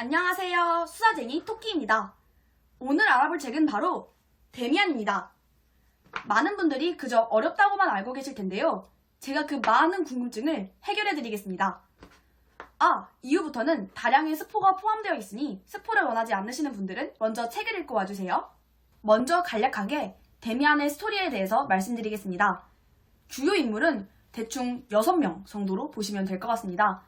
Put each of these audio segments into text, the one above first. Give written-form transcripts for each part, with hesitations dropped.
안녕하세요. 수사쟁이 토끼입니다. 오늘 알아볼 책은 바로 데미안입니다. 많은 분들이 그저 어렵다고만 알고 계실 텐데요. 제가 그 많은 궁금증을 해결해 드리겠습니다. 이후부터는 다량의 스포가 포함되어 있으니 스포를 원하지 않으시는 분들은 먼저 책을 읽고 와주세요. 먼저 간략하게 데미안의 스토리에 대해서 말씀드리겠습니다. 주요 인물은 대충 6명 정도로 보시면 될 것 같습니다.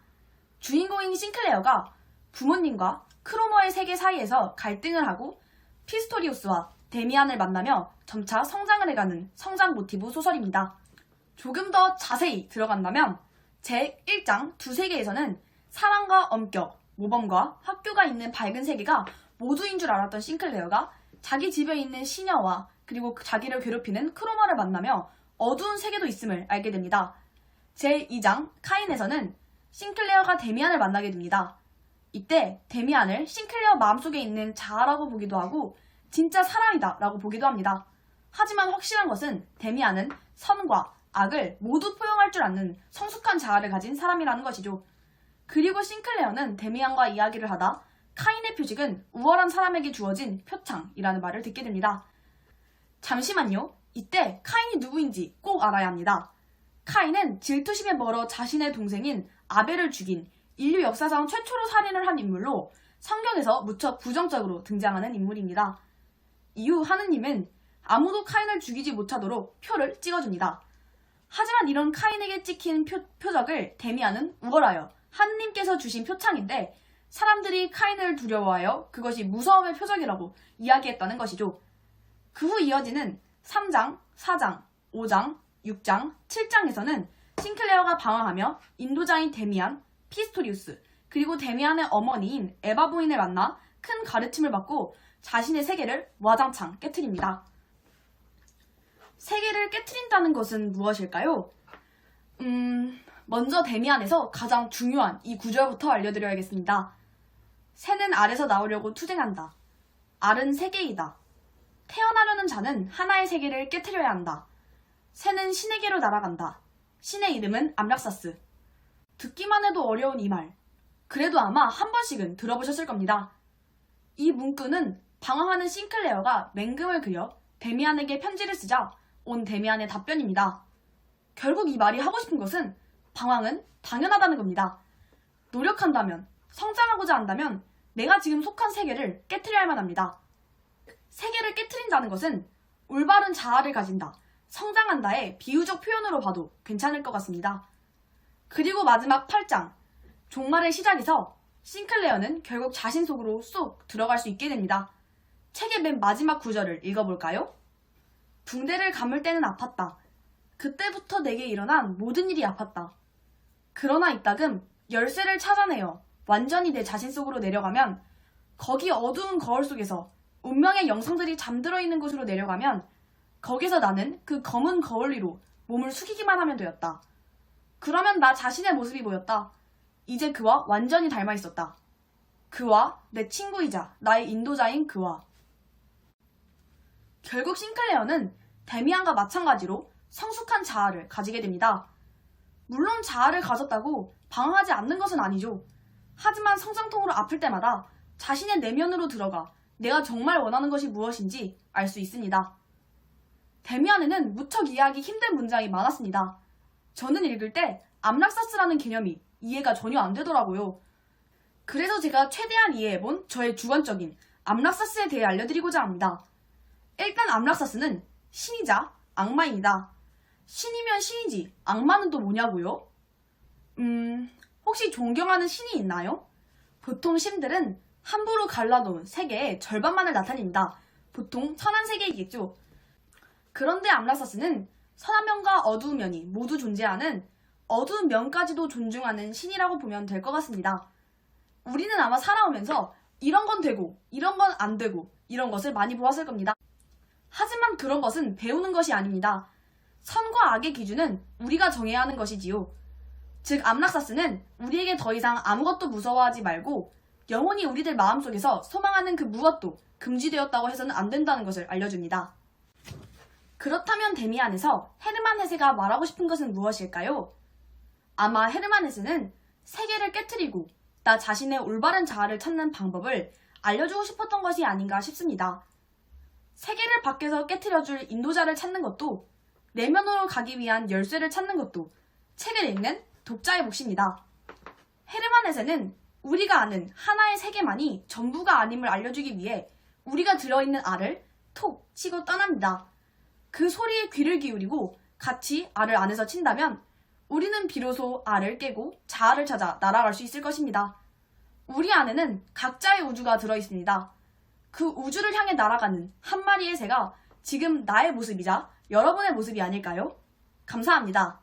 주인공인 싱클레어가 부모님과 크로머의 세계 사이에서 갈등을 하고 피스토리우스와 데미안을 만나며 점차 성장을 해가는 성장 모티브 소설입니다. 조금 더 자세히 들어간다면 제1장 두 세계에서는 사랑과 엄격, 모범과 학교가 있는 밝은 세계가 모두인 줄 알았던 싱클레어가 자기 집에 있는 시녀와 그리고 자기를 괴롭히는 크로머를 만나며 어두운 세계도 있음을 알게 됩니다. 제2장 카인에서는 싱클레어가 데미안을 만나게 됩니다. 이때 데미안을 싱클레어 마음속에 있는 자아라고 보기도 하고 진짜 사람이다 라고 보기도 합니다. 하지만 확실한 것은 데미안은 선과 악을 모두 포용할 줄 아는 성숙한 자아를 가진 사람이라는 것이죠. 그리고 싱클레어는 데미안과 이야기를 하다 카인의 표식은 우월한 사람에게 주어진 표창이라는 말을 듣게 됩니다. 잠시만요. 이때 카인이 누구인지 꼭 알아야 합니다. 카인은 질투심에 멀어 자신의 동생인 아벨을 죽인 인류 역사상 최초로 살인을 한 인물로 성경에서 무척 부정적으로 등장하는 인물입니다. 이후 하느님은 아무도 카인을 죽이지 못하도록 표를 찍어줍니다. 하지만 이런 카인에게 찍힌 표적을 데미안은 우월하여 하느님께서 주신 표창인데 사람들이 카인을 두려워하여 그것이 무서움의 표적이라고 이야기했다는 것이죠. 그 후 이어지는 3장, 4장, 5장, 6장, 7장에서는 싱클레어가 방황하며 인도자인 데미안, 피스토리우스, 그리고 데미안의 어머니인 에바 부인을 만나 큰 가르침을 받고 자신의 세계를 와장창 깨트립니다. 세계를 깨트린다는 것은 무엇일까요? 먼저 데미안에서 가장 중요한 이 구절부터 알려드려야겠습니다. 새는 알에서 나오려고 투쟁한다. 알은 세계이다. 태어나려는 자는 하나의 세계를 깨트려야 한다. 새는 신에게로 날아간다. 신의 이름은 암락사스. 듣기만 해도 어려운 이 말. 그래도 아마 한 번씩은 들어보셨을 겁니다. 이 문구는 방황하는 싱클레어가 맹금을 그려 데미안에게 편지를 쓰자 온 데미안의 답변입니다. 결국 이 말이 하고 싶은 것은 방황은 당연하다는 겁니다. 노력한다면, 성장하고자 한다면 내가 지금 속한 세계를 깨트려야만 합니다. 세계를 깨트린다는 것은 올바른 자아를 가진다, 성장한다의 비유적 표현으로 봐도 괜찮을 것 같습니다. 그리고 마지막 8장, 종말의 시작에서 싱클레어는 결국 자신 속으로 쏙 들어갈 수 있게 됩니다. 책의 맨 마지막 구절을 읽어볼까요? 붕대를 감을 때는 아팠다. 그때부터 내게 일어난 모든 일이 아팠다. 그러나 이따금 열쇠를 찾아내어 완전히 내 자신 속으로 내려가면 거기 어두운 거울 속에서 운명의 영상들이 잠들어 있는 곳으로 내려가면 거기서 나는 그 검은 거울 위로 몸을 숙이기만 하면 되었다. 그러면 나 자신의 모습이 보였다. 이제 그와 완전히 닮아 있었다. 그와 내 친구이자 나의 인도자인 그와. 결국 싱클레어는 데미안과 마찬가지로 성숙한 자아를 가지게 됩니다. 물론 자아를 가졌다고 방황하지 않는 것은 아니죠. 하지만 성장통으로 아플 때마다 자신의 내면으로 들어가 내가 정말 원하는 것이 무엇인지 알 수 있습니다. 데미안에는 무척 이해하기 힘든 문장이 많았습니다. 저는 읽을 때 암락사스라는 개념이 이해가 전혀 안 되더라고요. 그래서 제가 최대한 이해해본 저의 주관적인 암락사스에 대해 알려드리고자 합니다. 일단 암락사스는 신이자 악마입니다. 신이면 신이지 악마는 또 뭐냐고요? 혹시 존경하는 신이 있나요? 보통 신들은 함부로 갈라놓은 세계의 절반만을 나타냅니다. 보통 선한 세계이겠죠. 그런데 암락사스는 선한 면과 어두운 면이 모두 존재하는 어두운 면까지도 존중하는 신이라고 보면 될 것 같습니다. 우리는 아마 살아오면서 이런 건 되고 이런 건 안 되고 이런 것을 많이 보았을 겁니다. 하지만 그런 것은 배우는 것이 아닙니다. 선과 악의 기준은 우리가 정해야 하는 것이지요. 즉 암락사스는 우리에게 더 이상 아무것도 무서워하지 말고 영원히 우리들 마음속에서 소망하는 그 무엇도 금지되었다고 해서는 안 된다는 것을 알려줍니다. 그렇다면 데미안에서 헤르만 헤세가 말하고 싶은 것은 무엇일까요? 아마 헤르만 헤세는 세계를 깨트리고 나 자신의 올바른 자아를 찾는 방법을 알려주고 싶었던 것이 아닌가 싶습니다. 세계를 밖에서 깨트려줄 인도자를 찾는 것도, 내면으로 가기 위한 열쇠를 찾는 것도 책을 읽는 독자의 몫입니다. 헤르만 헤세는 우리가 아는 하나의 세계만이 전부가 아님을 알려주기 위해 우리가 들어있는 알을 톡 치고 떠납니다. 그 소리에 귀를 기울이고 같이 알을 안에서 친다면 우리는 비로소 알을 깨고 자아를 찾아 날아갈 수 있을 것입니다. 우리 안에는 각자의 우주가 들어있습니다. 그 우주를 향해 날아가는 한 마리의 새가 지금 나의 모습이자 여러분의 모습이 아닐까요? 감사합니다.